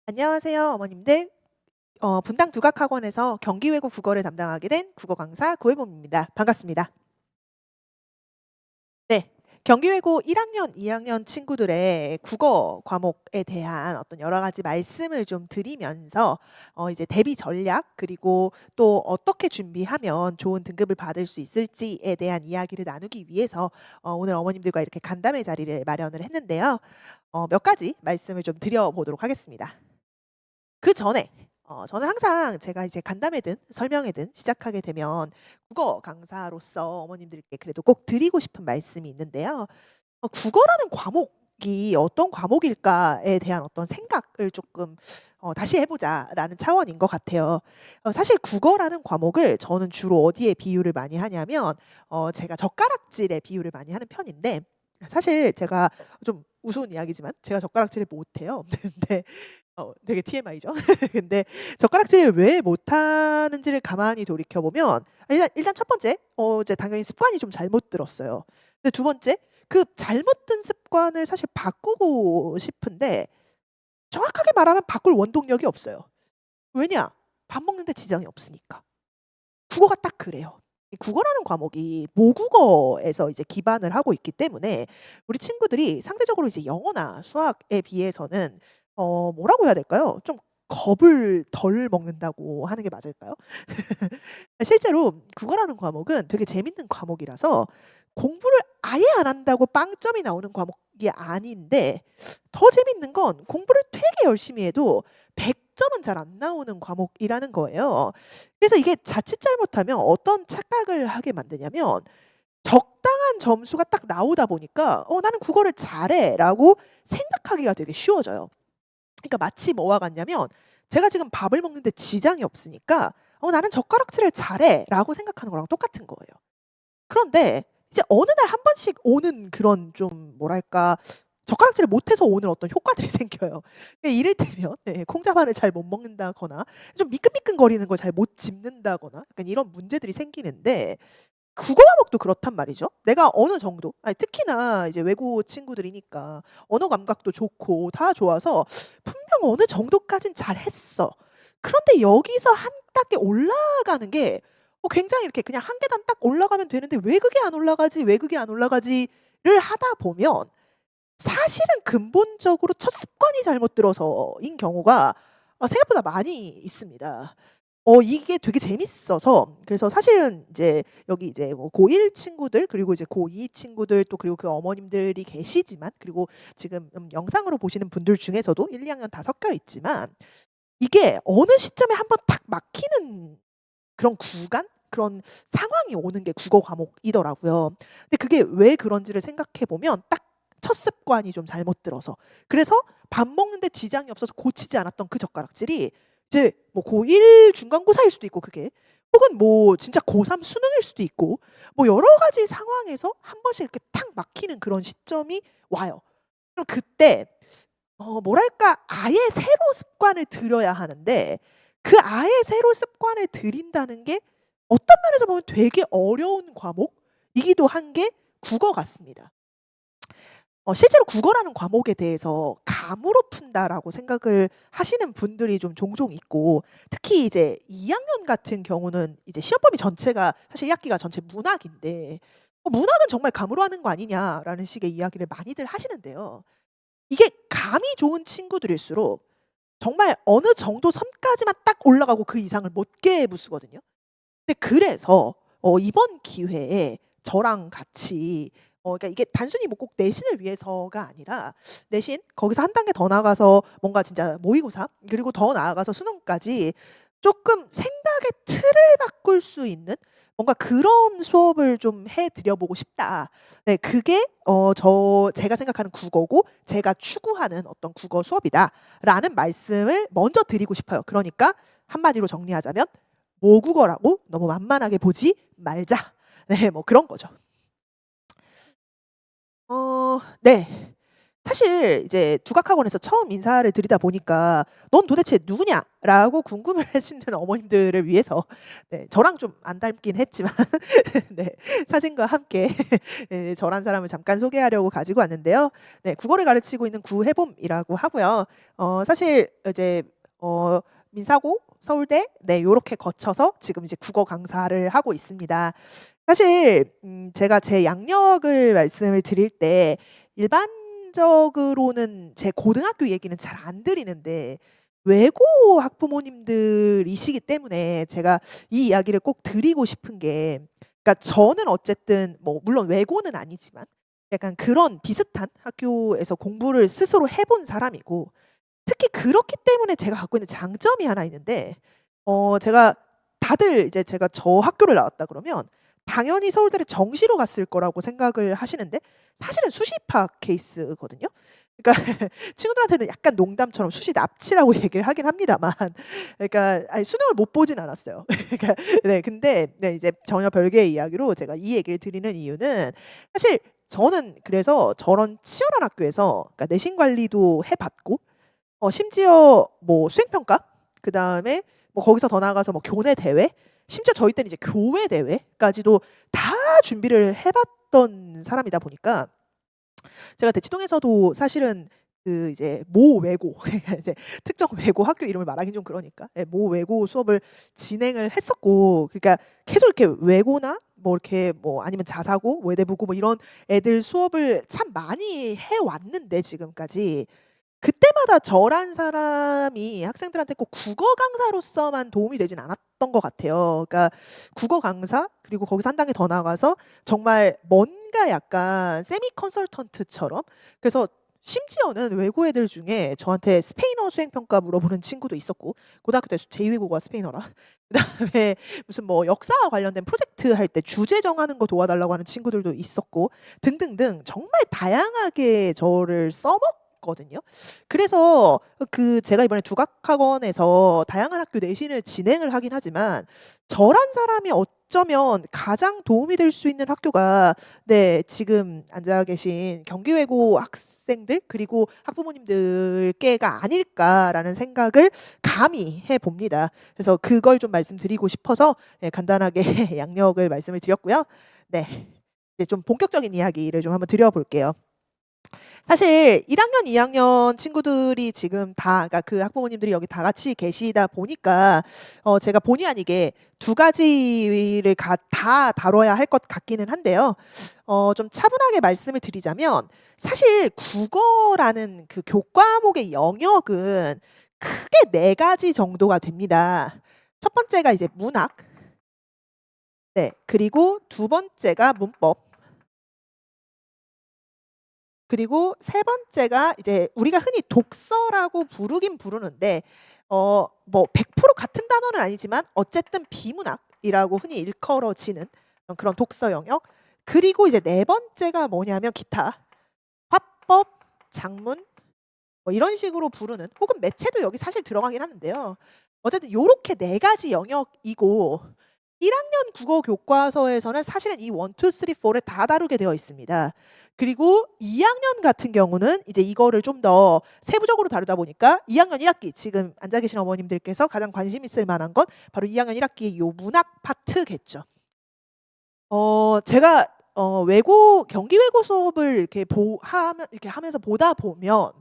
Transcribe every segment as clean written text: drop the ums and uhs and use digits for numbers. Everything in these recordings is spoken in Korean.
안녕하세요, 어머님들. 분당 두각학원에서 경기 외국 국어를 담당하게 된 국어 강사 구혜범입니다. 반갑습니다. 네. 경기 외고 1학년, 2학년 친구들의 국어 과목에 대한 어떤 여러 가지 말씀을 좀 드리면서 이제 대비 전략 그리고 또 어떻게 준비하면 좋은 등급을 받을 수 있을지에 대한 이야기를 나누기 위해서 오늘 어머님들과 이렇게 간담회 자리를 마련을 했는데요. 몇 가지 말씀을 좀 드려 보도록 하겠습니다. 그전에 저는 항상 제가 이제 간담회든 설명회든 시작하게 되면 국어 강사로서 어머님들께 그래도 꼭 드리고 싶은 말씀이 있는데요. 국어라는 과목이 어떤 과목일까에 대한 어떤 생각을 조금 '다시 해 보자.'라는 차원인 것 같아요. 사실 국어라는 과목을 저는 주로 어디에 비유를 많이 하냐면 제가 젓가락질에 비유를 많이 하는 편인데 사실 제가 좀 우스운 이야기지만 제가 젓가락질을 못해요. 근데 되게 TMI죠. 근데 젓가락질을 왜 못하는지를 가만히 돌이켜 보면 일단 첫 번째 이제 당연히 습관이 좀 잘못 들었어요. 근데 두 번째 그 잘못된 습관을 사실 바꾸고 싶은데 정확하게 말하면 바꿀 원동력이 없어요. 왜냐? 밥 먹는 데 지장이 없으니까. 국어가 딱 그래요. 이 국어라는 과목이 모국어에서 이제 기반을 하고 있기 때문에 우리 친구들이 상대적으로 이제 영어나 수학에 비해서는 뭐라고 해야 될까요? 좀 겁을 덜 먹는다고 하는 게 맞을까요? 실제로 국어라는 과목은 되게 재밌는 과목이라서 공부를 아예 안 한다고 빵점이 나오는 과목이 아닌데 더 재밌는 건 공부를 되게 열심히 해도 100 점은 잘 안 나오는 과목이라는 거예요. 그래서 이게 자칫 잘못하면 어떤 착각을 하게 만드냐면 적당한 점수가 딱 나오다 보니까 '나는 국어를 잘해.'라고 생각하기가 되게 쉬워져요. 그러니까 마치 뭐와 같냐면 제가 지금 밥을 먹는데 지장이 없으니까 '나는 젓가락질을 잘해.'라고 생각하는 거랑 똑같은 거예요. 그런데 이제 어느 날 한 번씩 오는 그런 좀 뭐랄까 젓가락질을 못해서 오는 어떤 효과들이 생겨요. 이를테면 네 콩자반을 잘 못 먹는다거나 좀 미끈미끈거리는 걸 잘 못 집는다거나 약간 이런 문제들이 생기는데 국어 과목도 그렇단 말이죠. 내가 어느 정도 아니 특히나 이제 외고 친구들이니까 언어 감각도 좋고 다 좋아서 분명 어느 정도까진 잘했어. 그런데 여기서 한 단계 올라가는 게 굉장히 이렇게 그냥 한 계단 딱 올라가면 되는데 '왜 그게 안 올라가지? 왜 그게 안 올라가지?'를 하다 보면 사실은 근본적으로 첫 습관이 잘못 들어서인 경우가 생각보다 많이 있습니다. 이게 되게 재밌어서 그래서 사실은 이제 여기 이제 뭐 고1 친구들 그리고 이제 고2 친구들 또 그리고 그 어머님들이 계시지만 그리고 지금 영상으로 보시는 분들 중에서도 1-2 학년 다 섞여 있지만 이게 어느 시점에 한번 탁 막히는 그런 구간? 그런 상황이 오는 게 국어 과목이더라고요. 근데 그게 왜 그런지를 생각해 보면 딱 첫 습관이 좀 잘못 들어서 그래서 밥 먹는 데 지장이 없어서 고치지 않았던 그 젓가락질이 이제 뭐 고1 중간고사일 수도 있고 그게 혹은 뭐 진짜 고3 수능일 수도 있고 뭐 여러 가지 상황에서 한 번씩 이렇게 탁 막히는 그런 시점이 와요. 그럼 그때 뭐랄까 아예 새로 습관을 들여야 하는데 그 아예 새로 습관을 들인다는 게 어떤 면에서 보면 되게 어려운 과목이기도 한 게 국어 같습니다. 실제로 국어라는 과목에 대해서 '감으로 푼다.'라고 생각을 하시는 분들이 좀 종종 있고 특히 이제 2 학년 같은 경우는 이제 시험 범위 전체가 사실 1 학기가 전체 문학인데 문학은 정말 감으로 하는 거 아니냐.'라는 식의 이야기를 많이들 하시는데요. 이게 감이 좋은 친구들일수록 정말 어느 정도 선까지만 딱 올라가고 그 이상을 못 깨부수거든요. 근데 그래서 이번 기회에 저랑 같이 그러니까 이게 단순히 뭐 꼭 내신을 위해서가 아니라 내신 거기서 한 단계 더 나아가서 뭔가 진짜 모의고사 그리고 더 나아가서 수능까지 쪼끔 생각의 틀을 바꿀 수 있는 뭔가 그런 수업을 좀 해 드려 보고 싶다. 네 그게 제가 생각하는 국어고 제가 추구하는 어떤 국어 수업이다라는 말씀을 먼저 드리고 싶어요. 그러니까 한마디로 정리하자면 모국어라고 너무 만만하게 보지 말자. 네 뭐 그런 거죠. 네. 사실 이제 두각학원에서 처음 인사를 드리다 보니까 "넌 도대체 누구냐?"라고 궁금해하시는 어머님들을 위해서 네 저랑 좀 안 닮긴 했지만 네 사진과 함께 예 저란 사람을 잠깐 소개하려고 가지고 왔는데요. 네 국어를 가르치고 있는 구혜봄이라고 하고요. 사실 이제 어 민사고, 서울대 네 요렇게 거쳐서 지금 이제 국어 강사를 하고 있습니다. 사실 제가 제 양력을 말씀을 드릴 때 일반적으로는 제 고등학교 얘기는 잘 안 드리는데 외고 학부모님들이시기 때문에 제가 이 이야기를 꼭 드리고 싶은 게 그러니까 저는 어쨌든 뭐 물론 외고는 아니지만 약간 그런 비슷한 학교에서 공부를 스스로 해본 사람이고 특히 그렇기 때문에 제가 갖고 있는 장점이 하나 있는데 제가 다들 이제 제가 저 학교를 나왔다 그러면 당연히 서울대를 정시로 갔을 거라고 생각을 하시는데 사실은 수시파 케이스거든요. 그러니까 친구들한테는 약간 농담처럼 수시 납치라고 얘기를 하긴 합니다만 그러니까 아니 수능을 못 보진 않았어요. 그러니까 네 근데 네 이제 전혀 별개의 이야기로 제가 이 얘기를 드리는 이유는 사실 저는 그래서 저런 치열한 학교에서 그러니까 내신 관리도 해 봤고 심지어 뭐 수행평가 그다음에 뭐 거기서 더 나아가서 뭐 교내 대회 심지어 저희 때는 이제 교외 대회까지도 다 준비를 해 봤던 사람이다 보니까 제가 대치동에서도 사실은 그 이제 모 외고 그러니까 이제 특정 외고 학교 이름을 말하긴 좀 그러니까 예 모 외고 수업을 진행을 했었고 그러니까 계속 이렇게 외고나 뭐 이렇게 뭐 아니면 자사고, 외대부고 뭐 이런 애들 수업을 참 많이 해 왔는데 지금까지 그때마다 저란 사람이 학생들한테 꼭 국어 강사로서만 도움이 되진 않았던 것 같아요. 그러니까 국어 강사 그리고 거기서 한 단계 더 나아가서 정말 뭔가 약간 세미 컨설턴트처럼 그래서 심지어는 외고 애들 중에 저한테 스페인어 수행 평가 물어보는 친구도 있었고 고등학교 때 제2외국어가 스페인어라. 그다음에 무슨 뭐 역사와 관련된 프로젝트 할 때 주제 정하는 거 도와달라고 하는 친구들도 있었고 등등등 정말 다양하게 저를 써먹거든요. 그래서 제가 이번에 두각학원에서 다양한 학교 내신을 진행을 하긴 하지만 저란 사람이 어쩌면 가장 도움이 될 수 있는 학교가 네 지금 앉아 계신 경기외고 학생들 그리고 학부모님들께가 아닐까라는 생각을 감히 해 봅니다. 그래서 그걸 좀 말씀드리고 싶어서 예 간단하게 양력을 말씀을 드렸고요. 네. 이제 좀 본격적인 이야기를 좀 한번 드려 볼게요. 사실 1 학년, 2 학년 친구들이 지금 다 그러니까 그 학부모님들이 여기 다 같이 계시다 보니까 제가 본의 아니게 두 가지를 다 다뤄야 할 것 같기는 한데요. 좀 차분하게 말씀을 드리자면 사실 국어라는 그 교과목의 영역은 크게 4 가지 정도가 됩니다. 첫 번째가 이제 문학 네 그리고 두 번째가 문법 그리고 세 번째가 이제 우리가 흔히 독서라고 부르긴 부르는데 뭐 100% 같은 단어는 아니지만 어쨌든 비문학이라고 흔히 일컬어지는 그런 독서 영역. 그리고 이제 네 번째가 뭐냐면 기타, 화법, 작문 뭐 이런 식으로 부르는 혹은 매체도 여기 사실 들어가긴 하는데요. 어쨌든 요렇게 네 가지 영역이고 1 학년 국어 교과서에서는 사실은 이 1, 2, 3, 4를 다 다루게 되어 있습니다. 그리고 2 학년 같은 경우는 이제 이거를 좀 더 세부적으로 다루다 보니까 2 학년 1 학기 지금 앉아 계신 어머님들께서 가장 관심 있을 만한 건 바로 2 학년 1 학기의 요 문학 파트겠죠. 제가 경기 외고 수업을 이렇게 하면서 보다 보면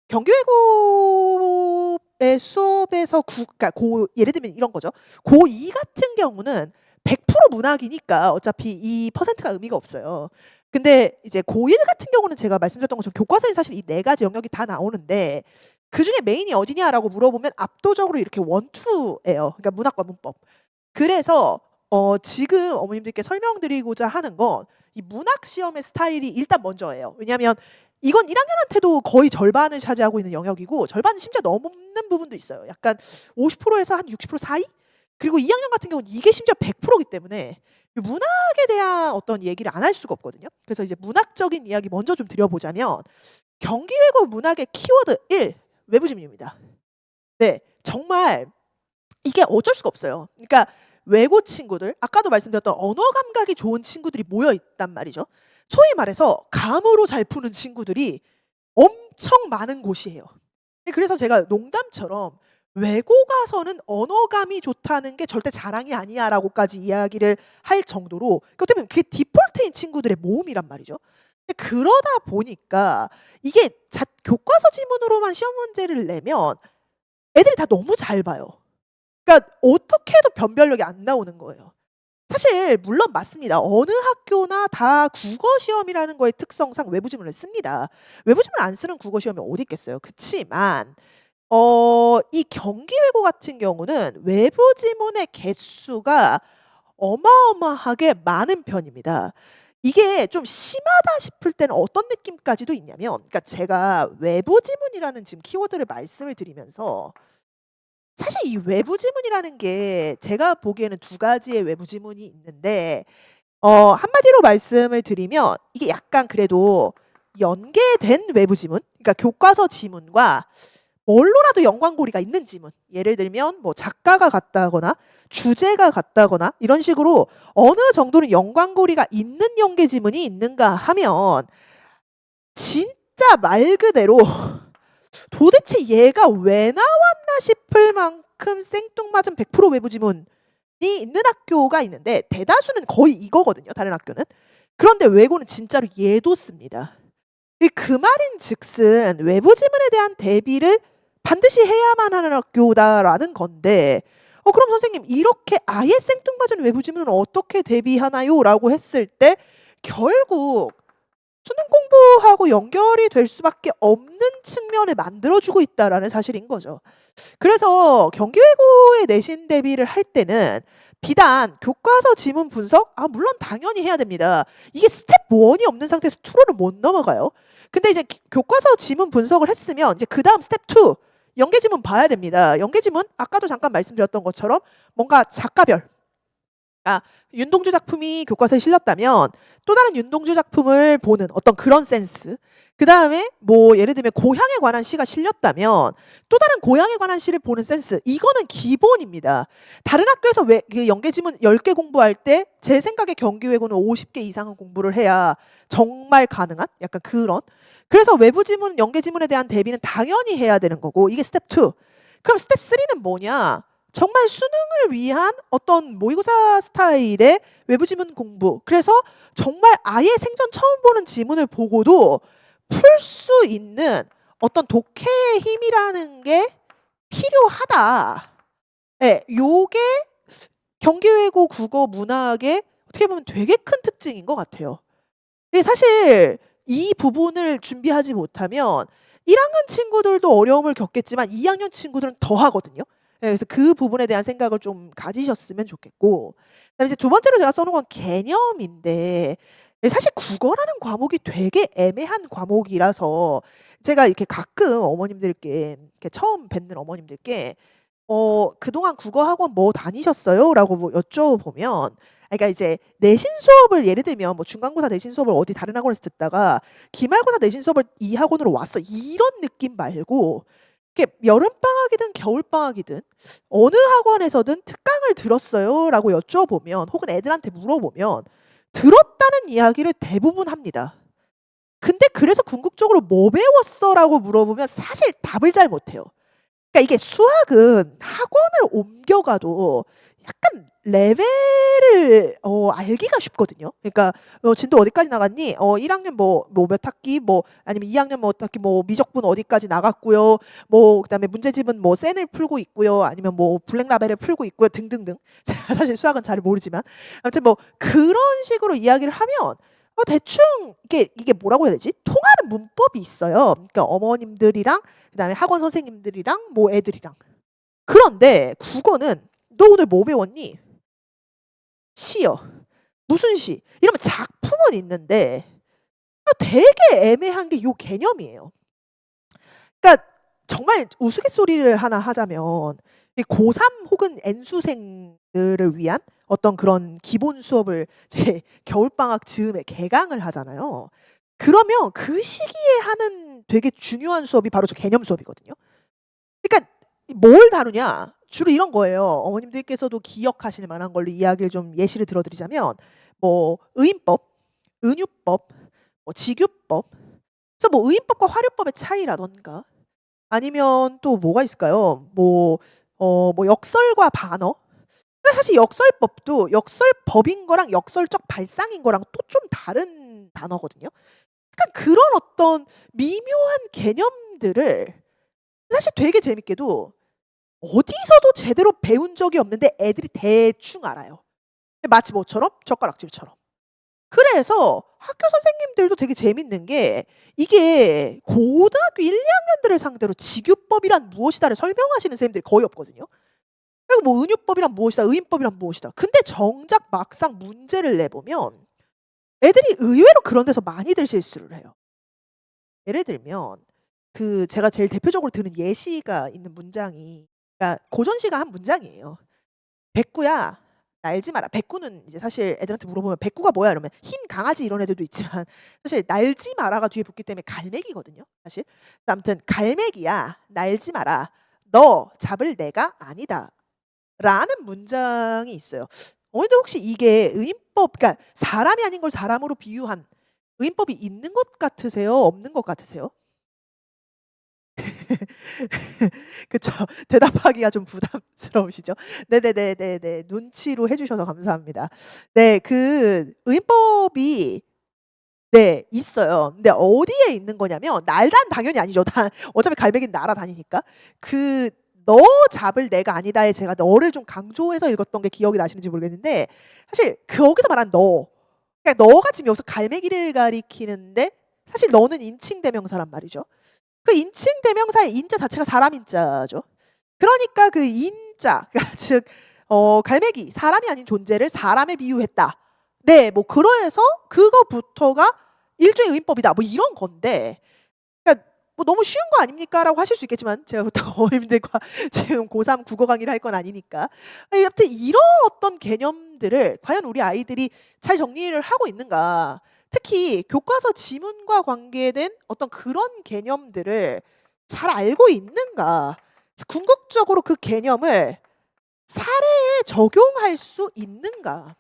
경기 외고의 수업에서 그러니까 예를 들면 이런 거죠. 고2 같은 경우는 100% 문학이니까 어차피 이 퍼센트가 의미가 없어요. 근데 이제 고1 같은 경우는 제가 말씀드렸던 것처럼 교과서에 사실 이 4 가지 영역이 다 나오는데 그중에 메인이 어디냐라고 물어보면 압도적으로 이렇게 1, 2 예요. 그러니까 문학과 문법. 그래서 지금 어머님들께 설명드리고자 하는 건 이 문학 시험의 스타일이 일단 먼저예요. 왜냐하면 이건 1 학년한테도 거의 절반을 차지하고 있는 영역이고 절반은 심지어 넘는 부분도 있어요. 약간 50% 에서 한 60% 사이? 그리고 2 학년 같은 경우는 이게 심지어 100%기 때문에 이 문학에 대한 어떤 얘기를 안 할 수가 없거든요. 그래서 이제 문학적인 이야기 먼저 좀 드려 보자면 경기외고 문학의 키워드 1 외부 지문입니다. 네. 정말 이게 어쩔 수가 없어요. 그러니까 외고 친구들 아까도 말씀드렸던 언어 감각이 좋은 친구들이 모여 있단 말이죠. 소위 말해서 감으로 잘 푸는 친구들이 엄청 많은 곳이에요. 그래서 제가 농담처럼 "외고 가서는 언어감이 좋다는 게 절대 자랑이 아니야."라고까지 이야기를 할 정도로 어떻게 보면 그게 디폴트인 친구들의 모음이란 말이죠. 근데 그러다 보니까 이게 교과서 지문으로만 시험 문제를 내면 애들이 다 너무 잘 봐요. 그러니까 어떻게 해도 변별력이 안 나오는 거예요. 사실 물론 맞습니다. 어느 학교나 다 국어 시험이라는 거의 특성상 외부 지문을 씁니다. 외부 지문을 안 쓰는 국어 시험이 어디 있겠어요. 그치만 이 경기외고 같은 경우는 외부 지문의 개수가 어마어마하게 많은 편입니다. 이게 좀 심하다 싶을 때는 어떤 느낌까지도 있냐면, 그러니까 제가 외부 지문이라는 지금 키워드를 말씀을 드리면서 사실 이 외부 지문이라는 게 제가 보기에는 두 가지의 외부 지문이 있는데, 한마디로 말씀을 드리면 이게 약간 그래도 연계된 외부 지문, 그러니까 교과서 지문과 뭘로라도 연관고리가 있는 지문. 예를 들면 뭐 작가가 같다거나 주제가 같다거나 이런 식으로 어느 정도는 연관고리가 있는 연계 지문이 있는가 하면 진짜 말 그대로 도대체 얘가 왜 나왔나 싶을 만큼 생뚱맞은 100% 외부 지문이 있는 학교가 있는데, 대다수는 거의 이거거든요, 다른 학교는. 그런데 외고는 진짜로 얘도 씁니다. 그 말인즉슨 외부 지문에 대한 대비를 반드시 해야만 하는 학교다라는 건데, 그럼 선생님 이렇게 아예 생뚱맞은 외부 지문은 어떻게 대비하나요?라고 했을 때 결국 수능 공부하고 연결이 될 수밖에 없는 측면을 만들어주고 있다라는 사실인 거죠. 그래서 경기외고의 내신 대비를 할 때는 비단 교과서 지문 분석, 물론 당연히 해야 됩니다. 이게 스텝 1이 없는 상태에서 2로는 못 넘어가요. 근데 이제 교과서 지문 분석을 했으면 이제 그다음 스텝 2 연계 지문 봐야 됩니다. 연계 지문 아까도 잠깐 말씀드렸던 것처럼 뭔가 작가별, 윤동주 작품이 교과서에 실렸다면 또 다른 윤동주 작품을 보는 어떤 그런 센스. 그다음에 뭐 예를 들면 고향에 관한 시가 실렸다면 또 다른 고향에 관한 시를 보는 센스. 이거는 기본입니다. 다른 학교에서 왜 그 연계 지문 10개 공부할 때 제 생각에 경기외고는 50개 이상은 공부를 해야 정말 가능한 약간 그런. 그래서 외부 지문, 연계 지문에 대한 대비는 당연히 해야 되는 거고, 이게 스텝 2. 그럼 스텝 3는 뭐냐? 정말 수능을 위한 어떤 모의고사 스타일의 외부 지문 공부. 그래서 정말 아예 생전 처음 보는 지문을 보고도 풀 수 있는 어떤 독해의 힘이라는 게 필요하다. 예, 요게 경기외고 국어 문학의 어떻게 보면 되게 큰 특징인 것 같아요. 사실 이 부분을 준비하지 못하면 1학년 친구들도 어려움을 겪겠지만 2학년 친구들은 더 하거든요. 그래서 그 부분에 대한 생각을 좀 가지셨으면 좋겠고, 그다음에 이제 두 번째로 제가 써놓은 건 개념인데, 사실 국어라는 과목이 되게 애매한 과목이라서 제가 이렇게 가끔 어머님들께, 이렇게 처음 뵙는 어머님들께 "그동안 국어 학원 뭐 다니셨어요?"라고 뭐 여쭤보면, 그러니까 이제 내신 수업을 예를 들면 뭐 중간고사 내신 수업을 어디 다른 학원에서 듣다가 기말고사 내신 수업을 이 학원으로 왔어, 이런 느낌 말고 이렇게 여름방학이든 겨울방학이든 어느 학원에서든 "특강을 들었어요?"라고 여쭤보면, 혹은 애들한테 물어보면 들었다는 이야기를 대부분 합니다. 근데 그래서 궁극적으로 "뭐 배웠어?"라고 물어보면 사실 답을 잘 못해요. 그러니까 이게 수학은 학원을 옮겨가도 약간 레벨을 알기가 쉽거든요. 그러니까 진도 어디까지 나갔니? 1학년 뭐 몇 학기, 뭐 아니면 2학년 뭐 학기, 뭐 미적분 어디까지 나갔고요. 뭐 그다음에 문제집은 뭐 센을 풀고 있고요. 아니면 뭐 블랙라벨을 풀고 있고요. 등등등. 제가 사실 수학은 잘 모르지만 아무튼 뭐 그런 식으로 이야기를 하면 대충 이게 뭐라고 해야 되지? 통하는 문법이 있어요. 그러니까 어머님들이랑 그다음에 학원 선생님들이랑 뭐 애들이랑. 그런데 국어는 "너 오늘 뭐 배웠니?" "시요." "무슨 시?" 이러면 작품은 있는데 되게 애매한 게 요 개념이에요. 그러니까 정말 우스갯소리를 하나 하자면 이 고3 혹은 N수생들을 위한 어떤 그런 기본 수업을 이제 겨울방학 즈음에 개강을 하잖아요. 그러면 그 시기에 하는 되게 중요한 수업이 바로 저 개념 수업이거든요. 그러니까 뭘 다루냐? 주로 이런 거예요. 어머님들께서도 기억하실 만한 걸로 이야기를 좀 예시를 들어 드리자면 뭐 의인법, 은유법, 뭐 직유법, 그래서 뭐 의인법과 화류법의 차이라든가 아니면 또 뭐가 있을까요? 뭐 역설과 반어? 근데 사실 역설법도 역설법인 거랑 역설적 발상인 거랑 또 좀 다른 단어거든요. 약간 그런 어떤 미묘한 개념들을 사실 되게 재밌게도 어디서도 제대로 배운 적이 없는데 애들이 대충 알아요. 마치 뭐처럼? 젓가락질처럼. 그래서 학교 선생님들도 되게 재밌는 게 이게 고등학교 1-2 학년들을 상대로 직유법이란 무엇이다를 설명하시는 선생님들이 거의 없거든요. 그리고 뭐 은유법이란 무엇이다, 의인법이란 무엇이다. 근데 정작 막상 문제를 내보면 애들이 의외로 그런 데서 많이들 실수를 해요. 예를 들면 제가 제일 대표적으로 드는 예시가 있는 문장이, 그러니까 고전시가 한 문장이에요. "백구야 날지 마라." 백구는 이제 사실 애들한테 물어보면 "백구가 뭐야?" 이러면 흰 강아지 이런 애들도 있지만 사실 "날지 마라."가 뒤에 붙기 때문에 갈매기거든요 사실. 아무튼 "갈매기야 날지 마라. 너 잡을 내가 아니다." 라는 문장이 있어요. 어머님들 혹시 이게 의인법, 그러니까 사람이 아닌 걸 사람으로 비유한 의인법이 있는 것 같으세요? 없는 것 같으세요? 그쵸. 대답하기가 좀 부담스러우시죠? 네네네네네. 눈치로 해 주셔서 감사합니다. 네. 의인법이 네 있어요. 근데 어디에 있는 거냐면 날단 당연히 아니죠. 어차피 갈매기는 날아다니니까. 그 "너 잡을 내가 아니다."에 제가 너를 좀 강조해서 읽었던 게 기억이 나시는지 모르겠는데 사실 거기서 말한 너, 그러니까 너가 지금 여기서 갈매기를 가리키는데 사실 너는 인칭 대명사란 말이죠. 그 인칭 대명사의 인자 자체가 사람 인자죠. 그러니까 그 인자 그러니까 즉 갈매기 사람이 아닌 존재를 사람에 비유했다. 네. 뭐 그래서 그거부터가 일종의 의인법이다. 뭐 이런 건데 그러니까 뭐 "너무 쉬운 거 아닙니까?"라고 하실 수 있겠지만 제가 그렇다고 어머님들과 지금 고3 국어 강의를 할 건 아니니까. 여하튼 이런 어떤 개념들을 과연 우리 아이들이 잘 정리를 하고 있는가. 특히 교과서 지문과 관계된 어떤 그런 개념들을 잘 알고 있는가. 궁극적으로 그 개념을 사례에 적용할 수 있는가.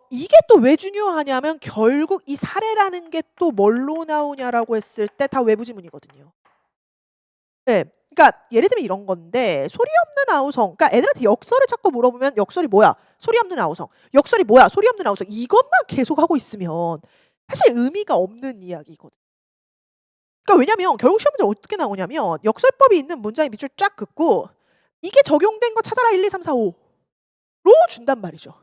이게 또 왜 중요하냐면 결국 이 사례라는 게 또 뭘로 나오냐라고 했을 때 다 외부 지문이거든요. 네. 그러니까 예를 들면 이런 건데 소리 없는 아우성, 그러니까 애들한테 역설을 자꾸 물어보면 "역설이 뭐야?" "소리 없는 아우성." "역설이 뭐야?" "소리 없는 아우성." 이것만 계속하고 있으면 사실 의미가 없는 이야기거든요. 그러니까 왜냐면 결국 시험 문제 어떻게 나오냐면 역설법이 있는 문장의 밑줄 쫙 긋고 "이게 적용된 거 찾아라 1, 2, 3, 4, 5" 로 준단 말이죠.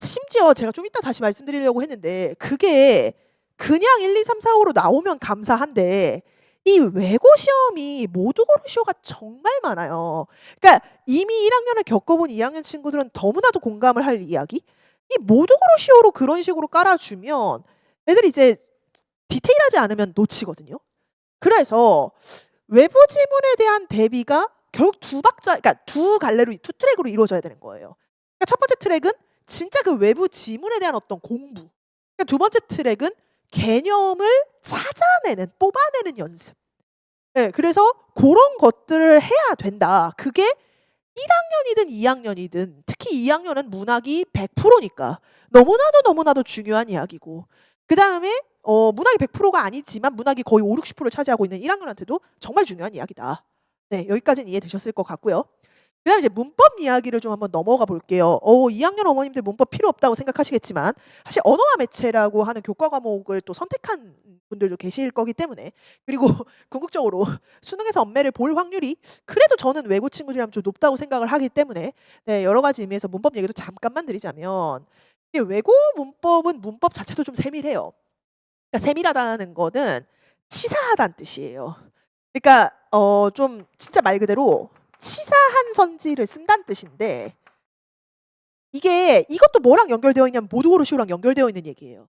심지어 제가 좀 이따 다시 말씀드리려고 했는데 그게 그냥 1, 2, 3, 4, 5로 나오면 감사한데 이 외고 시험이 모두고로 시효가 정말 많아요. 그러니까 이미 1 학년을 겪어본 2 학년 친구들은 너무나도 공감을 할 이야기? 이 모두고로 시효로 그런 식으로 깔아 주면 애들이 이제 디테일하지 않으면 놓치거든요. 그래서 외부 지문에 대한 대비가 결국 그러니까 두 갈래로 두 트랙으로 이루어져야 되는 거예요. 그러니까 첫 번째 트랙은 진짜 그 외부 지문에 대한 어떤 공부. 그러니까 두 번째 트랙은 개념을 찾아내는 뽑아내는 연습. 예. 그래서 고런 것들을 해야 된다. 그게 1 학년이든 2 학년이든 특히 2 학년은 문학이 100% 니까 너무나도 너무나도 중요한 이야기고 그다음에 문학이 100%가 아니지만 문학이 거의 50-60%를 차지하고 있는 1 학년한테도 정말 중요한 이야기다. 네. 여기까지는 이해되셨을 것 같고요. 그다음에 이제 문법 이야기를 좀 한번 넘어가 볼게요. 2 학년 어머님들 문법 필요 없다고 생각하시겠지만 사실 언어와 매체라고 하는 교과 과목을 또 선택한 분들도 계실 거기 때문에 그리고 궁극적으로 수능에서 엄매를 볼 확률이 그래도 저는 외고 친구들이라면 좀 높다고 생각을 하기 때문에 네 여러 가지 의미에서 문법 얘기도 잠깐만 드리자면 이게 외고 문법은 문법 자체도 좀 세밀해요. 그러니까 세밀하다는 거는 치사하다는 뜻이에요. 그러니까 좀 진짜 말 그대로 치사한 선지를 쓴다는 뜻인데 이게 이것도 뭐랑 연결되어 있냐면 모두고로시오랑 연결되어 있는 얘기예요.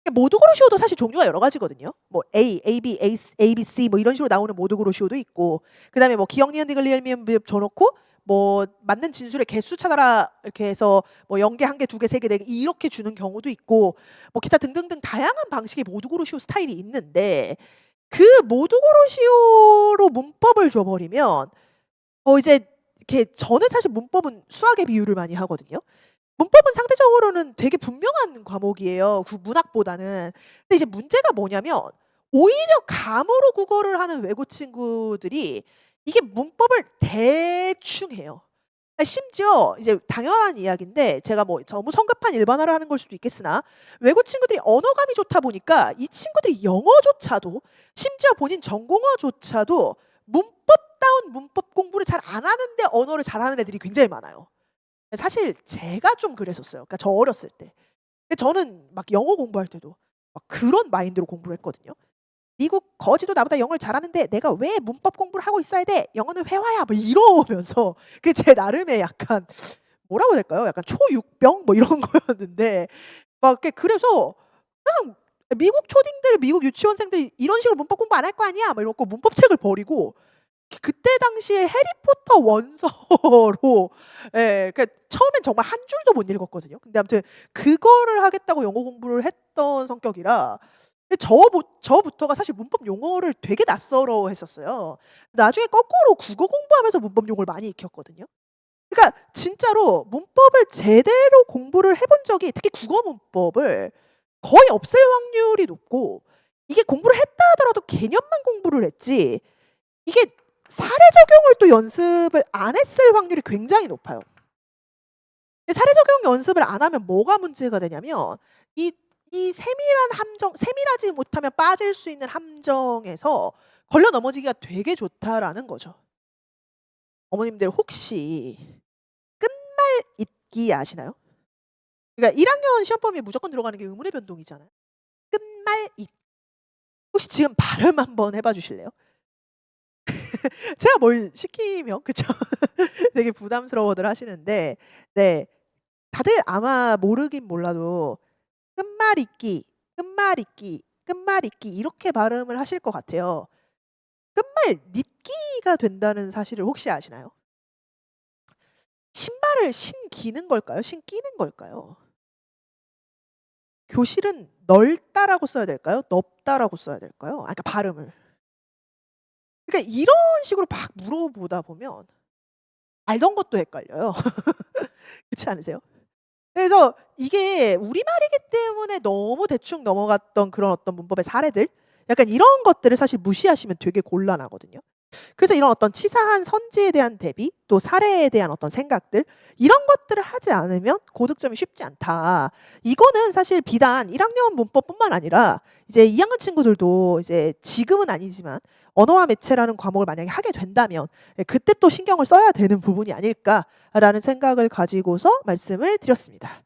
그러니까 모두고로시오도 사실 종류가 여러 가지거든요. 뭐 A, B, C 뭐 이런 식으로 나오는 모두고로시오도 있고 그다음에 뭐 기역, 니은, 디귿, 리을, 미음, 비읍 줘 놓고 뭐 맞는 진술의 개수 찾아라 이렇게 해서 뭐 0 개, 1 개, 2 개, 3 개, 4개 이렇게 주는 경우도 있고 뭐 기타 등등등 다양한 방식의 모두고로시오 스타일이 있는데 그 모두고로시오로 문법을 줘 버리면 이제 이렇게 저는 사실 문법은 수학에 비유를 많이 하거든요. 문법은 상대적으로는 되게 분명한 과목이에요, 문학보다는. 근데 이제 문제가 뭐냐면 오히려 감으로 국어를 하는 외국 친구들이 이게 문법을 대충 해요. 심지어 이제 당연한 이야기인데 제가 뭐 너무 성급한 일반화를 하는 걸 수도 있겠으나 외국 친구들이 언어감이 좋다 보니까 이 친구들이 영어조차도 심지어 본인 전공어조차도 문법다운 문법 공부를 잘 안 하는데 언어를 잘하는 애들이 굉장히 많아요. 사실 제가 좀 그랬었어요. 그러니까 저 어렸을 때. 근데 저는 막 영어 공부할 때도 막 그런 마인드로 공부를 했거든요. "미국 거지도 나보다 영어를 잘하는데 내가 왜 문법 공부를 하고 있어야 돼? 영어는 회화야." 뭐 이러면서 그 제 나름의 약간 뭐라고 해야 될까요? 약간 초육병 뭐 이런 거였는데 막 이렇게 그래서 그냥 "미국 초딩들, 미국 유치원생들 이런 식으로 문법 공부 안 할 거 아니야." 막 이래 갖고 문법책을 버리고 그때 당시에 해리포터 원서로 예 그러니까 처음엔 정말 한 줄도 못 읽었거든요. 근데 아무튼 그거를 하겠다고 영어 공부를 했던 성격이라 근데 저부터가 사실 문법 용어를 되게 낯설어했었어요. 나중에 거꾸로 국어 공부하면서 문법 용어를 많이 익혔거든요. 그러니까 진짜로 문법을 제대로 공부를 해본 적이 특히 국어 문법을 거의 없을 확률이 높고 이게 공부를 했다 하더라도 개념만 공부를 했지 이게 사례 적용을 또 연습을 안 했을 확률이 굉장히 높아요. 근데 사례 적용 연습을 안 하면 뭐가 문제가 되냐면 이 세밀한 함정 세밀하지 못하면 빠질 수 있는 함정에서 걸려 넘어지기가 되게 좋다라는 거죠. 어머님들 혹시 끝말 잇기 아시나요? 그러니까 1 학년 시험 범위에 무조건 들어가는 게 의문의 변동이잖아요. 끝말 잇 혹시 지금 발음 한번 해봐 주실래요? 제가 뭘 시키면 그쵸? 되게 부담스러워들 하시는데 네. 다들 아마 모르긴 몰라도 끝말잇기, 끝말잇기, 끝말잇기 이렇게 발음을 하실 것 같아요. 끝말 잇기가 된다는 사실을 혹시 아시나요? 신발을 신기는 걸까요? 신기는 걸까요? 교실은 넓다라고 써야 될까요? 넓다라고 써야 될까요? 아 그러니까 발음을. 그러니까 이런 식으로 막 물어보다 보면 알던 것도 헷갈려요. 그렇지 않으세요? 그래서 이게 우리말이기 때문에 너무 대충 넘어갔던 그런 어떤 문법의 사례들 약간 이런 것들을 사실 무시하시면 되게 곤란하거든요. 그래서 이런 어떤 치사한 선지에 대한 대비 또 사례에 대한 어떤 생각들 이런 것들을 하지 않으면 고득점이 쉽지 않다. 이거는 사실 비단 1 학년 문법뿐만 아니라 이제 2 학년 친구들도 이제 지금은 아니지만 언어와 매체라는 과목을 만약에 하게 된다면 예 그때 또 신경을 써야 되는 부분이 아닐까라는 생각을 가지고서 말씀을 드렸습니다.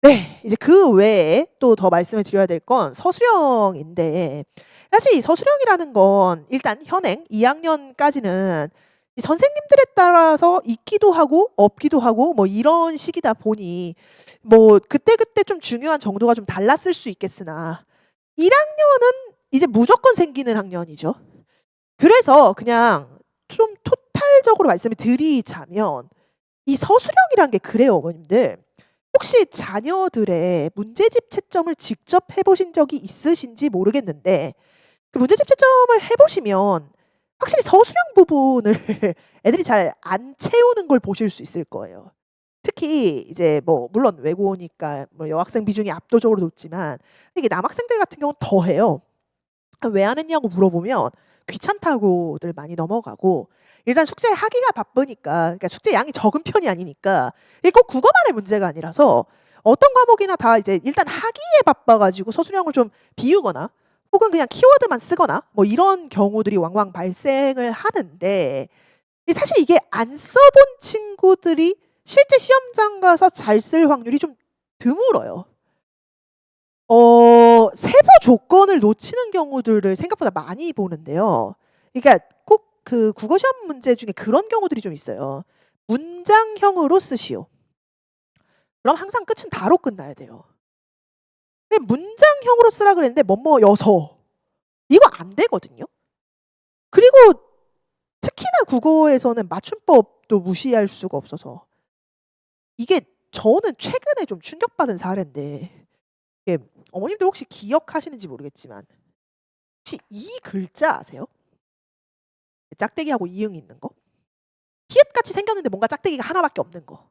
네. 이제 그 외에 또 더 말씀을 드려야 될 건 서술형인데 사실 이 서술형이라는 건 일단 현행 2 학년까지는 이 선생님들에 따라서 있기도 하고 없기도 하고 뭐 이런 식이다 보니 뭐 그때그때 좀 중요한 정도가 좀 달랐을 수 있겠으나 1 학년은 이제 무조건 생기는 학년이죠. 그래서 그냥 좀 토탈적으로 말씀을 드리자면 이 서술형이란 게 그래요 어머님들. 혹시 자녀들의 문제집 채점을 직접 해 보신 적이 있으신지 모르겠는데 그 문제집 채점을 해 보시면 확실히 서술형 부분을 애들이 잘 안 채우는 걸 보실 수 있을 거예요. 특히 이제 뭐 물론 외고니까 뭐 여학생 비중이 압도적으로 높지만 이게 남학생들 같은 경우는 더 해요. "아 왜 안 했냐."고 물어보면 귀찮다고들 많이 넘어가고 일단 숙제하기가 바쁘니까 그러니까 숙제 양이 적은 편이 아니니까 이게 꼭 국어만의 문제가 아니라서 어떤 과목이나 다 이제 일단 하기에 바빠 가지고 서술형을 좀 비우거나 혹은 그냥 키워드만 쓰거나 뭐 이런 경우들이 왕왕 발생을 하는데 이 사실 이게 안 써본 친구들이 실제 시험장 가서 잘 쓸 확률이 좀 드물어요. 세부 조건을 놓치는 경우들을 생각보다 많이 보는데요. 그러니까 꼭 그 국어 시험 문제 중에 그런 경우들이 좀 있어요. "문장형으로 쓰시오." 그럼 항상 끝은 다로 끝나야 돼요. 근데 문장형으로 쓰라 그랬는데 뭐뭐여서 이거 안 되거든요. 그리고 특히나 국어에서는 맞춤법도 무시할 수가 없어서 이게 저는 최근에 좀 충격받은 사례인데 이게 어머님들 혹시 기억하시는지 모르겠지만 혹시 이 글자 아세요? 짝대기하고 이응이 있는 거? 히읗같이 생겼는데 뭔가 짝대기가 하나 밖에 없는 거.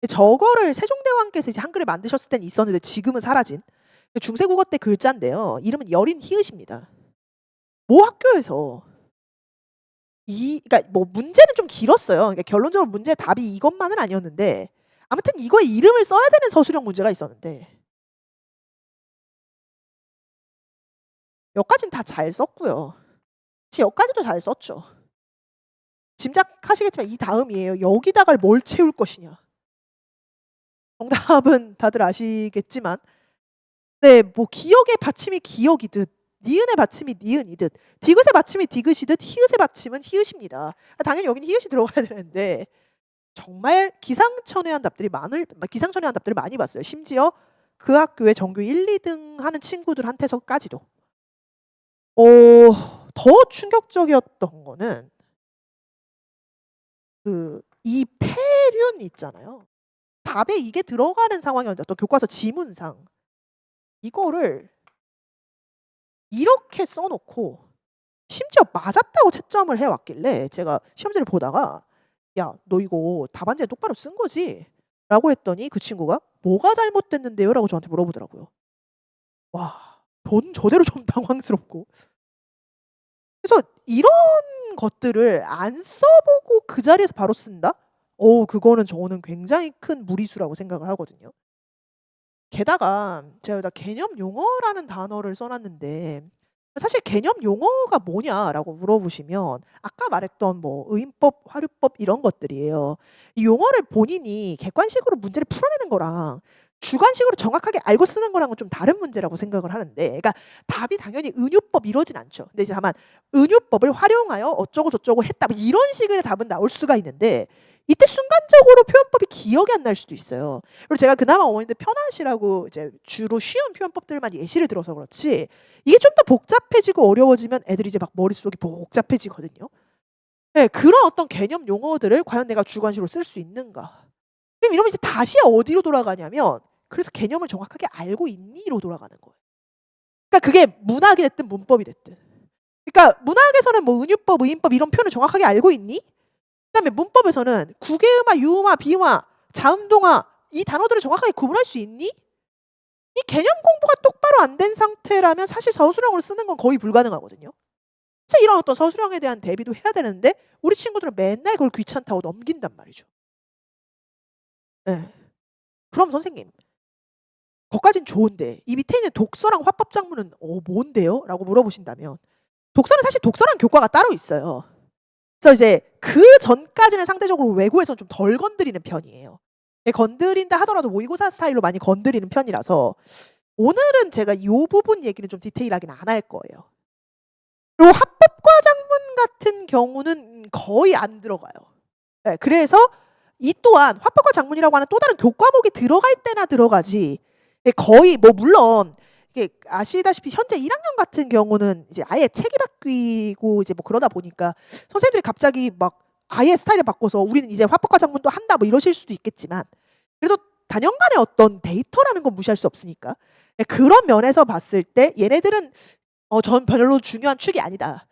저거를 세종대왕께서 이제 한글을 만드셨을 땐 있었는데 지금은 사라진 중세국어 때 글자인데요. 이름은 여린 히읗입니다. 모 학교에서 그러니까 뭐 문제는 좀 길었어요. 그러니까 결론적으로 문제 답이 이것만은 아니었는데 아무튼 이거에 이름을 써야 되는 서술형 문제가 있었는데 여기까지는 다 잘 썼고요. 여기까지도 잘 썼죠. 짐작하시겠지만 이 다음이에요. 여기다가 뭘 채울 것이냐. 정답은 다들 아시겠지만 네, 뭐 기역의 받침이 기역이듯 니은의 받침이 니은이듯 디귿의 받침이 디귿이듯 히읗의 받침은 히읗입니다. 당연히 여기는 히읗이 들어가야 되는데 정말 기상천외한 답들을 많이 봤어요. 심지어 그 학교에 전교 1, 2등 하는 친구들한테서까지도. 더 충격적이었던 거는 이 폐륜 있잖아요. 답에 이게 들어가는 상황이었는데 또 교과서 지문상 이거를 이렇게 써놓고 심지어 맞았다고 채점을 해왔길래 제가 시험지를 보다가 야, 너 이거 답안지에 똑바로 쓴 거지? 라고 했더니 그 친구가 뭐가 잘못됐는데요? 라고 저한테 물어보더라고요. 와, 전 저대로 좀 당황스럽고. 그래서 이런 것들을 안 써보고 그 자리에서 바로 쓴다? 그거는 저는 굉장히 큰 무리수라고 생각을 하거든요. 게다가 제가 여기다 개념 용어라는 단어를 써놨는데 사실 개념 용어가 뭐냐라고 물어보시면 아까 말했던 뭐 의인법, 화류법 이런 것들이에요. 이 용어를 본인이 객관식으로 문제를 풀어내는 거랑 주관식으로 정확하게 알고 쓰는 거랑은 좀 다른 문제라고 생각을 하는데 그러니까 답이 당연히 은유법 이러진 않죠. 근데 이제 다만 은유법을 활용하여 어쩌고 저쩌고 했다 뭐 이런 식의 답은 나올 수가 있는데 이때 순간적으로 표현법이 기억이 안 날 수도 있어요. 그리고 제가 그나마 어머님들 편하시라고 이제 주로 쉬운 표현법들만 예시를 들어서 그렇지 이게 좀 더 복잡해지고 어려워지면 애들이 이제 막 머릿속이 복잡해지거든요. 네, 그런 어떤 개념 용어들을 과연 내가 주관식으로 쓸 수 있는가. 그럼 이러면 이제 다시 어디로 돌아가냐면 그래서 개념을 정확하게 알고 있니로 돌아가는 거예요. 그러니까 그게 문학이 됐든 문법이 됐든. 그러니까 문학에서는 뭐 은유법, 의인법 이런 표현을 정확하게 알고 있니? 그다음에 문법에서는 구개음화, 유음화, 비음화, 자음동화 이 단어들을 정확하게 구분할 수 있니? 이 개념 공부가 똑바로 안 된 상태라면 사실 서술형으로 쓰는 건 거의 불가능하거든요. 그래서 이런 어떤 서술형에 대한 대비도 해야 되는데 우리 친구들은 맨날 그걸 귀찮다고 넘긴단 말이죠. 네. 그럼 선생님 거기까진 좋은데 이 밑에 있는 독서랑 화법작문은 뭔데요? 라고 물어보신다면 독서는 사실 독서랑 교과가 따로 있어요. 그래서 이제 그 전까지는 상대적으로 외고에서는 좀 덜 건드리는 편이에요. 건드린다 하더라도 모의고사 스타일로 많이 건드리는 편이라서 오늘은 제가 이 부분 얘기는 좀 디테일하게는 안 할 거예요. 그리고 합법과 작문 같은 경우는 거의 안 들어가요. 네, 그래서 이 또한 화법과 작문이라고 하는 또 다른 교과목이 들어갈 때나 들어가지 거의 뭐 물론 이게 아시다시피 현재 1학년 같은 경우는 이제 아예 책이 바뀌고 이제 뭐 그러다 보니까 선생님들이 갑자기 막 아예 스타일을 바꿔서 우리는 이제 화법과 작문도 한다 뭐 이러실 수도 있겠지만 그래도 단연간의 어떤 데이터라는 건 무시할 수 없으니까 그런 면에서 봤을 때 얘네들은 전 별로 중요한 축이 아니다.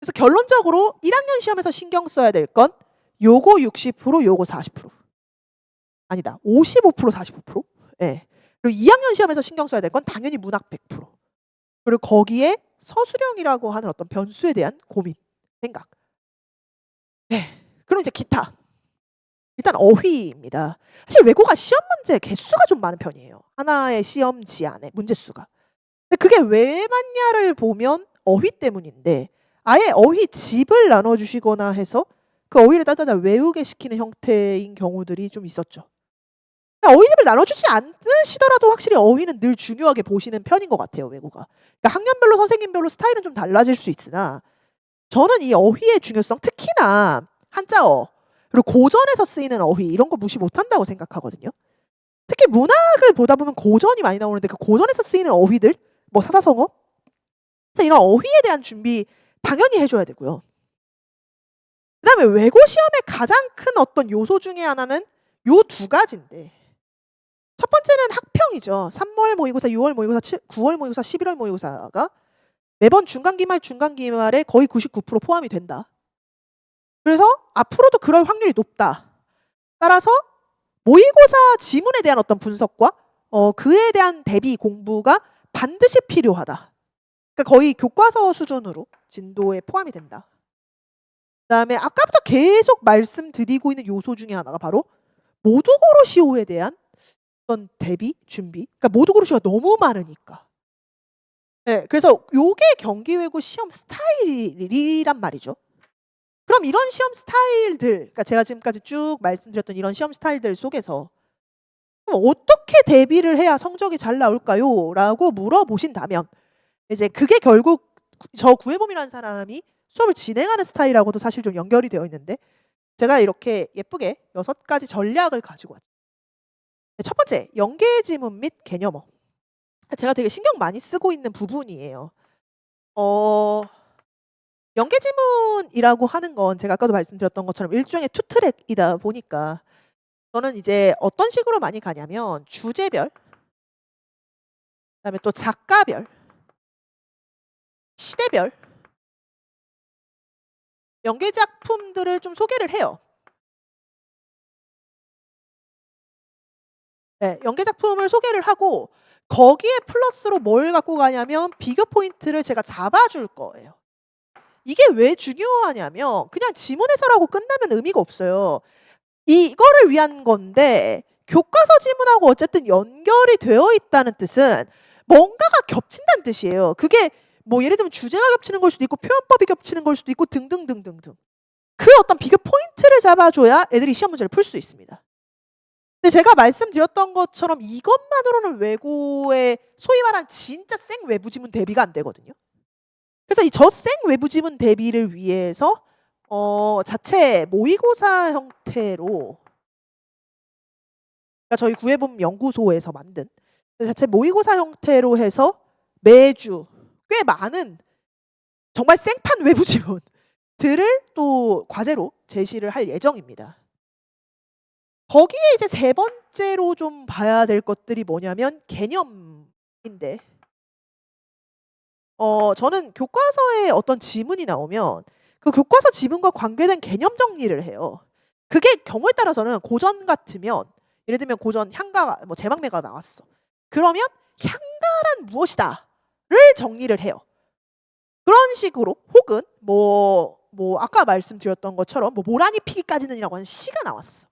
그래서 결론적으로 1학년 시험에서 신경 써야 될 건 요거 60%, 요거 40%. 아니다. 55%, 45%? 예. 그리고 2학년 시험에서 신경 써야 될 건 당연히 문학 100%. 그리고 거기에 서술형이라고 하는 어떤 변수에 대한 고민, 생각. 네. 그럼 이제 기타. 일단 어휘입니다. 사실 외국어 시험 문제 개수가 좀 많은 편이에요. 하나의 시험지 안에 문제 수가. 근데 그게 왜 많냐를 보면 어휘 때문인데 아예 어휘 집을 나눠주시거나 해서 그 어휘를 따다다 외우게 시키는 형태인 경우들이 좀 있었죠. 어휘집을 나눠주지 않으시더라도 확실히 어휘는 늘 중요하게 보시는 편인 것 같아요, 외국어가. 그러니까 학년별로 선생님별로 스타일은 좀 달라질 수 있으나 저는 이 어휘의 중요성, 특히나 한자어, 그리고 고전에서 쓰이는 어휘 이런 거 무시 못한다고 생각하거든요. 특히 문학을 보다 보면 고전이 많이 나오는데 그 고전에서 쓰이는 어휘들, 뭐 사사성어, 그래서 이런 어휘에 대한 준비 당연히 해줘야 되고요. 그다음에 외고 시험의 가장 큰 어떤 요소 중에 하나는 요 두 가지인데 첫 번째는 학평이죠. 3월 모의고사, 6월 모의고사, 9월 모의고사, 11월 모의고사가 매번 중간기말에 거의 99% 포함이 된다. 그래서 앞으로도 그럴 확률이 높다. 따라서 모의고사 지문에 대한 어떤 분석과 그에 대한 대비 공부가 반드시 필요하다. 그러니까 거의 교과서 수준으로 진도에 포함이 된다. 그다음에 아까부터 계속 말씀드리고 있는 요소 중에 하나가 바로 모두고로 시호에 대한 어떤 대비, 준비. 그러니까 모두고로 시호가 너무 많으니까. 네, 그래서 요게 경기외고 시험 스타일이란 말이죠. 그럼 이런 시험 스타일들, 그러니까 제가 지금까지 쭉 말씀드렸던 이런 시험 스타일들 속에서 그럼 어떻게 대비를 해야 성적이 잘 나올까요? 라고 물어보신다면 이제 그게 결국 저 구혜범이라는 사람이 수업을 진행하는 스타일하고도 사실 좀 연결이 되어 있는데 제가 이렇게 예쁘게 6가지 전략을 가지고 왔죠. 첫 번째, 연계 지문 및 개념어. 제가 되게 신경 많이 쓰고 있는 부분이에요. 연계 지문이라고 하는 건 제가 아까도 말씀드렸던 것처럼 일종의 투 트랙이다 보니까 저는 이제 어떤 식으로 많이 가냐면 주제별, 그다음에 또 작가별, 시대별 연계 작품들을 좀 소개를 해요. 네, 연계 작품을 소개를 하고 거기에 플러스로 뭘 갖고 가냐면 비교 포인트를 제가 잡아줄 거예요. 이게 왜 중요하냐면 그냥 지문 해설하고 끝나면 의미가 없어요. 이거를 위한 건데 교과서 지문하고 어쨌든 연결이 되어 있다는 뜻은 뭔가가 겹친다는 뜻이에요. 그게 뭐 예를 들면 주제가 겹치는 걸 수도 있고 표현법이 겹치는 걸 수도 있고 등등등등등. 그 어떤 비교 포인트를 잡아줘야 애들이 시험 문제를 풀 수 있습니다. 근데 제가 말씀드렸던 것처럼 이것만으로는 외고의 소위 말하는 진짜 생 외부 지문 대비가 안 되거든요. 그래서 이 저생 외부 지문 대비를 위해서 자체 모의고사 형태로 그러니까 저희 구혜범 연구소에서 만든 자체 모의고사 형태로 해서 매주 꽤 많은 정말 생판 외부 지문들을 또 과제로 제시를 할 예정입니다. 거기에 이제 세 번째로 좀 봐야 될 것들이 뭐냐면 개념인데 저는 교과서에 어떤 지문이 나오면 그 교과서 지문과 관계된 개념 정리를 해요. 그게 경우에 따라서는 고전 같으면 예를 들면 고전 향가 뭐 제망매가 나왔어. 그러면 향가란 무엇이다를 정리를 해요. 그런 식으로 혹은 뭐 아까 말씀드렸던 것처럼 뭐 모란이 피기까지는이라고 하는 시가 나왔어.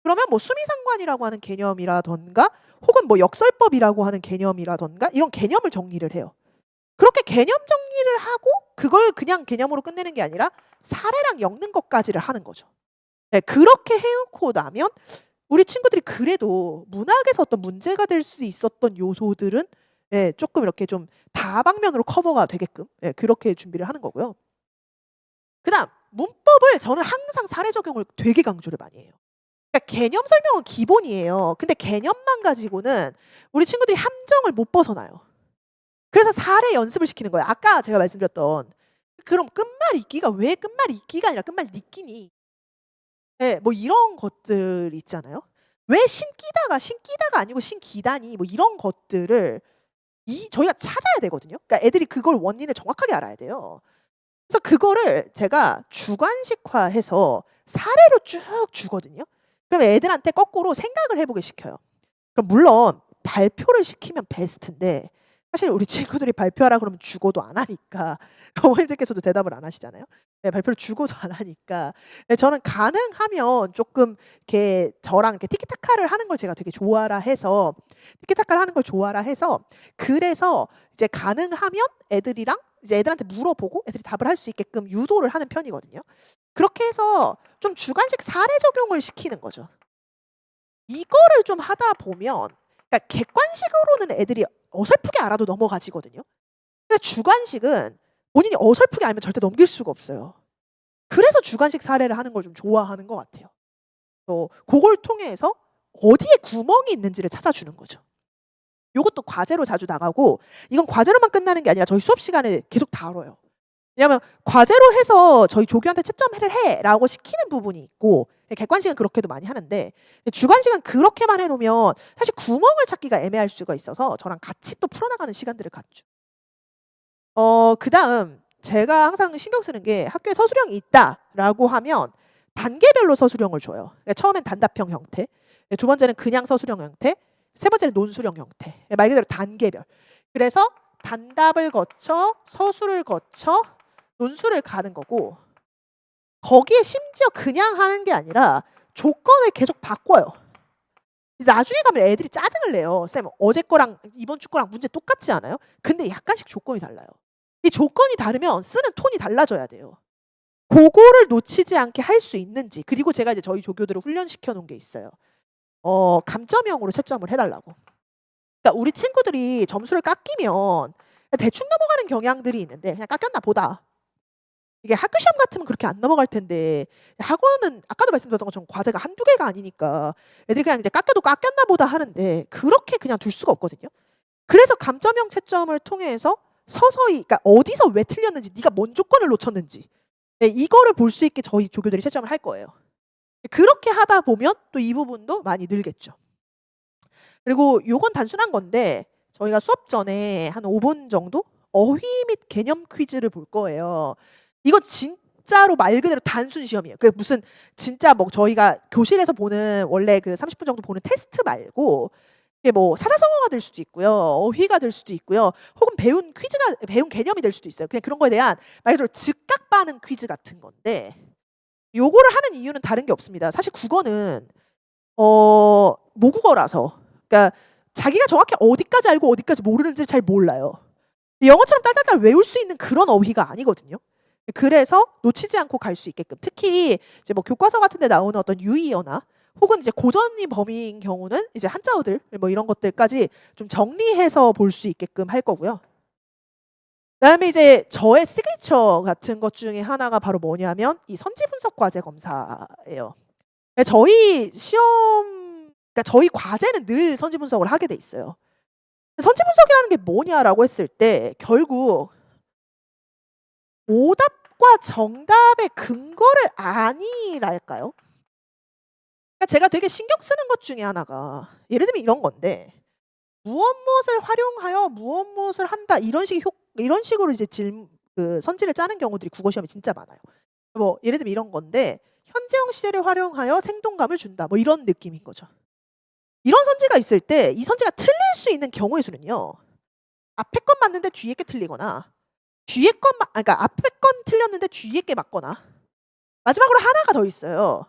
그러면 뭐 수미상관이라고 하는 개념이라던가 혹은 뭐 역설법이라고 하는 개념이라던가 이런 개념을 정리를 해요. 그렇게 개념 정리를 하고 그걸 그냥 개념으로 끝내는 게 아니라 사례랑 엮는 것까지를 하는 거죠. 네, 그렇게 해놓고 나면 우리 친구들이 그래도 문학에서 어떤 문제가 될 수 있었던 요소들은 예, 조금 이렇게 좀 다방면으로 커버가 되게끔 예, 그렇게 준비를 하는 거고요. 그다음 문법을 저는 항상 사례 적용을 되게 강조를 많이 해요. 그러니까 개념 설명은 기본이에요. 근데 개념만 가지고는 우리 친구들이 함정을 못 벗어나요. 그래서 사례 연습을 시키는 거예요. 아까 제가 말씀드렸던 그럼 끝말 잇기가 왜 끝말 잇기가 아니라 끝말 잇기니? 예, 뭐 이런 것들 있잖아요. 왜 신기다가 아니고 신기다니 뭐 이런 것들을 저희가 찾아야 되거든요. 그러니까 애들이 그걸 원인을 정확하게 알아야 돼요. 그래서 그거를 제가 주관식화해서 사례로 쭉 주거든요. 그럼 애들한테 거꾸로 생각을 해보게 시켜요. 그럼 물론 발표를 시키면 베스트인데 사실 우리 친구들이 발표하라 그러면 죽어도 안 하니까 어머님들께서도 대답을 안 하시잖아요. 네, 발표를 죽어도 안 하니까 네, 저는 가능하면 조금 이렇게 저랑 이렇게 티키타카를 하는 걸 제가 되게 좋아라 해서 티키타카를 하는 걸 좋아라 해서 그래서 이제 가능하면 애들이랑 이제 애들한테 물어보고 애들이 답을 할 수 있게끔 유도를 하는 편이거든요. 그렇게 해서 좀 주관식 사례 적용을 시키는 거죠. 이거를 좀 하다 보면 그러니까 객관식으로는 애들이 어설프게 알아도 넘어가지거든요. 근데 주관식은 본인이 어설프게 알면 절대 넘길 수가 없어요. 그래서 주관식 사례를 하는 걸 좀 좋아하는 것 같아요. 그걸 통해서 어디에 구멍이 있는지를 찾아주는 거죠. 요것도 과제로 자주 나가고 이건 과제로만 끝나는 게 아니라 저희 수업 시간에 계속 다뤄요. 왜냐하면 과제로 해서 저희 조교한테 채점을 해라고 시키는 부분이 있고 객관식은 그렇게도 많이 하는데 주관식은 그렇게만 해놓으면 사실 구멍을 찾기가 애매할 수가 있어서 저랑 같이 또 풀어나가는 시간들을 갖죠. 그다음 제가 항상 신경 쓰는 게 학교에 서술형이 있다라고 하면 단계별로 서술형을 줘요. 그러니까 처음엔 단답형 형태, 두 번째는 그냥 서술형 형태, 세 번째는 논술형 형태. 말 그대로 단계별. 그래서 단답을 거쳐 서술을 거쳐 논술을 가는 거고, 거기에 심지어 그냥 하는 게 아니라 조건을 계속 바꿔요. 나중에 가면 애들이 짜증을 내요. 쌤, 어제 거랑 이번 주 거랑 문제 똑같지 않아요? 근데 약간씩 조건이 달라요. 이 조건이 다르면 쓰는 톤이 달라져야 돼요. 그거를 놓치지 않게 할 수 있는지. 그리고 제가 이제 저희 조교들을 훈련시켜 놓은 게 있어요. 감점형으로 채점을 해달라고. 그러니까 우리 친구들이 점수를 깎이면 대충 넘어가는 경향들이 있는데 그냥 깎였나 보다. 이게 학교 시험 같으면 그렇게 안 넘어갈 텐데 학원은 아까도 말씀드렸던 것처럼 과제가 한두 개가 아니니까 애들이 그냥 이제 깎여도 깎였나 보다 하는데 그렇게 그냥 둘 수가 없거든요. 그래서 감점형 채점을 통해서 서서히, 그러니까 어디서 왜 틀렸는지, 네가 뭔 조건을 놓쳤는지, 이거를 볼 수 있게 저희 조교들이 채점을 할 거예요. 그렇게 하다 보면 또 이 부분도 많이 늘겠죠. 그리고 요건 단순한 건데 저희가 수업 전에 한 5분 정도 어휘 및 개념 퀴즈를 볼 거예요. 이거 진짜로 말 그대로 단순 시험이에요. 그 무슨 진짜 뭐 저희가 교실에서 보는 원래 그 30분 정도 보는 테스트 말고 이게 뭐 사자성어가 될 수도 있고요. 어휘가 될 수도 있고요. 혹은 배운 개념이 될 수도 있어요. 그냥 그런 거에 대한 말 그대로 즉각 반응 퀴즈 같은 건데 요거를 하는 이유는 다른 게 없습니다. 사실 국어는 모국어라서, 그러니까 자기가 정확히 어디까지 알고 어디까지 모르는지 잘 몰라요. 영어처럼 딸딸딸 외울 수 있는 그런 어휘가 아니거든요. 그래서 놓치지 않고 갈 수 있게끔, 특히 이제 뭐 교과서 같은 데 나오는 어떤 유의어나 혹은 이제 고전이 범위인 경우는 이제 한자어들 뭐 이런 것들까지 좀 정리해서 볼 수 있게끔 할 거고요. 그다음에 이제 저의 시그니처 같은 것 중에 하나가 바로 뭐냐면 이 선지 분석 과제 검사예요. 저희 시험, 그러니까 저희 과제는 늘 선지 분석을 하게 돼 있어요. 선지 분석이라는 게 뭐냐라고 했을 때 결국 오답과 정답의 근거를 아니랄까요? 그러니까 제가 되게 신경 쓰는 것 중에 하나가 예를 들면 이런 건데, 무엇을 활용하여 무엇을 한다, 이런 식으로 이제 그 선지를 짜는 경우들이 국어 시험에 진짜 많아요. 뭐 예를 들면 이런 건데, 현재형 시제를 활용하여 생동감을 준다, 뭐 이런 느낌인 거죠. 이런 선지가 있을 때 이 선지가 틀릴 수 있는 경우의 수는요, 앞에 건 맞는데 뒤에 게 틀리거나, 그러니까 앞에 건 틀렸는데 뒤에 게 맞거나, 마지막으로 하나가 더 있어요.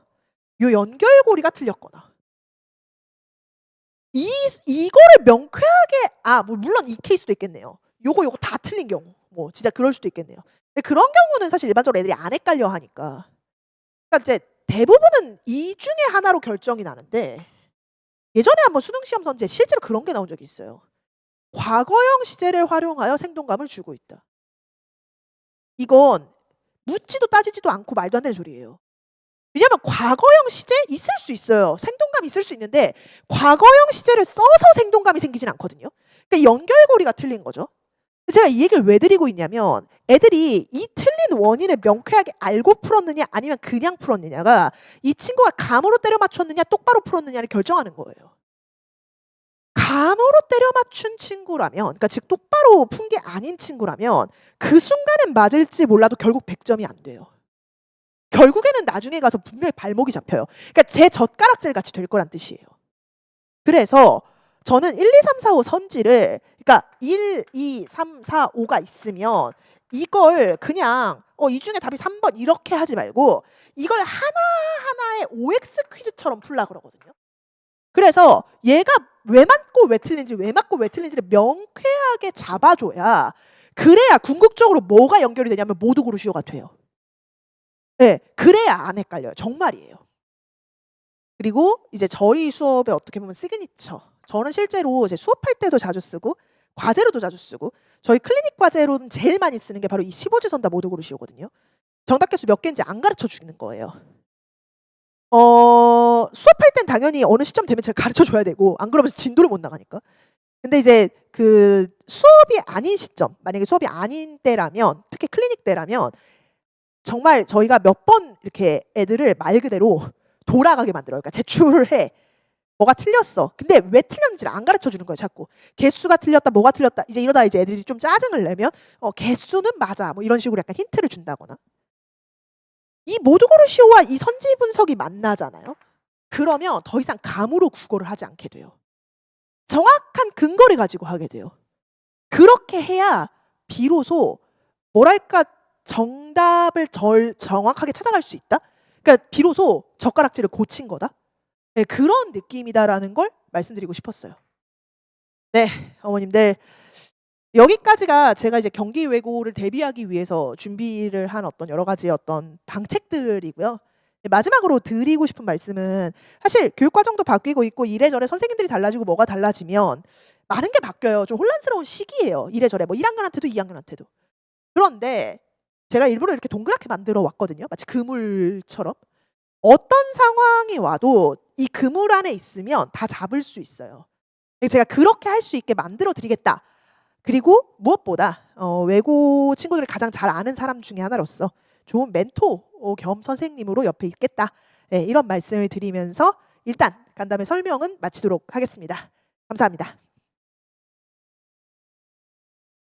요 연결고리가 틀렸거나. 이거를 명쾌하게, 뭐 물론 이 케이스도 있겠네요. 요거 다 틀린 경우, 뭐 진짜 그럴 수도 있겠네요. 근데 그런 경우는 사실 일반적으로 애들이 안 헷갈려 하니까. 그러니까 이제 대부분은 이 중에 하나로 결정이 나는데, 예전에 한번 수능 시험 선지에 실제로 그런 게 나온 적이 있어요. 과거형 시제를 활용하여 생동감을 주고 있다. 이건 묻지도 따지지도 않고 말도 안 되는 소리예요. 왜냐면 과거형 시제 있을 수 있어요. 생동감이 있을 수 있는데 과거형 시제를 써서 생동감이 생기진 않거든요. 그러니까 연결고리가 틀린 거죠. 제가 이 얘기를 왜 드리고 있냐면, 애들이 이 틀린 원인을 명쾌하게 알고 풀었느냐 아니면 그냥 풀었느냐가 이 친구가 감으로 때려 맞췄느냐 똑바로 풀었느냐를 결정하는 거예요. 감으로 때려 맞춘 친구라면, 그러니까 즉 똑바로 푼 게 아닌 친구라면 그 순간엔 맞을지 몰라도 결국 100점이 안 돼요. 결국에는 나중에 가서 분명히 발목이 잡혀요. 그러니까 제 젓가락질 같이 될 거란 뜻이에요. 그래서 저는 1, 2, 3, 4, 5 선지를, 그러니까 1, 2, 3, 4, 5가 있으면 이걸 그냥 이 중에 답이 3번 이렇게 하지 말고 이걸 하나하나의 OX 퀴즈처럼 풀라 그러거든요. 그래서 얘가 왜 맞고 왜 틀린지, 왜 맞고 왜 틀린지를 명쾌하게 잡아줘야, 그래야 궁극적으로 뭐가 연결이 되냐면 모두 고르시오가 돼요. 네, 그래야 안 헷갈려요. 정말이에요. 그리고 이제 저희 수업에 어떻게 보면 시그니처. 저는 실제로 이제 수업할 때도 자주 쓰고 과제로도 자주 쓰고 저희 클리닉 과제로는 제일 많이 쓰는 게 바로 이 15지 선다 모두 고르시오거든요. 정답 개수 몇 개인지 안 가르쳐 주는 거예요. 수업할 땐 당연히 어느 시점 되면 제가 가르쳐 줘야 되고, 안 그러면 진도를 못 나가니까. 근데 이제 그 수업이 아닌 시점, 만약에 수업이 아닌 때라면, 특히 클리닉 때라면 정말 저희가 몇 번 이렇게 애들을 말 그대로 돌아가게 만들어요. 그러니까 제출을 해. 뭐가 틀렸어. 근데 왜 틀렸는지를 안 가르쳐 주는 거예요, 자꾸. 개수가 틀렸다, 뭐가 틀렸다. 이제 이러다 이제 애들이 좀 짜증을 내면 개수는 맞아. 뭐 이런 식으로 약간 힌트를 준다거나. 이 모두고르시오와 이 선지 분석이 만나잖아요. 그러면 더 이상 감으로 국어를 하지 않게 돼요. 정확한 근거를 가지고 하게 돼요. 그렇게 해야 비로소 뭐랄까 정답을 덜 정확하게 찾아갈 수 있다? 그러니까 비로소 젓가락질을 고친 거다? 네, 그런 느낌이다라는 걸 말씀드리고 싶었어요. 네, 어머님들 여기까지가 제가 이제 경기 외고를 대비하기 위해서 준비를 한 어떤 여러 가지 어떤 방책들이고요. 네, 마지막으로 드리고 싶은 말씀은 사실 교육 과정도 바뀌고 있고 이래저래 선생님들이 달라지고 뭐가 달라지면 많은 게 바뀌어요. 좀 혼란스러운 시기예요. 이래저래 뭐 1학년한테도 2학년한테도. 그런데 제가 일부러 이렇게 동그랗게 만들어 왔거든요. 마치 그물처럼. 어떤 상황이 와도 이 그물 안에 있으면 다 잡을 수 있어요. 제가 그렇게 할 수 있게 만들어 드리겠다. 그리고 무엇보다 외고 친구들을 가장 잘 아는 사람 중에 하나로서 좋은 멘토 겸 선생님으로 옆에 있겠다. 네, 이런 말씀을 드리면서 일단 간담회 설명은 마치도록 하겠습니다. 감사합니다.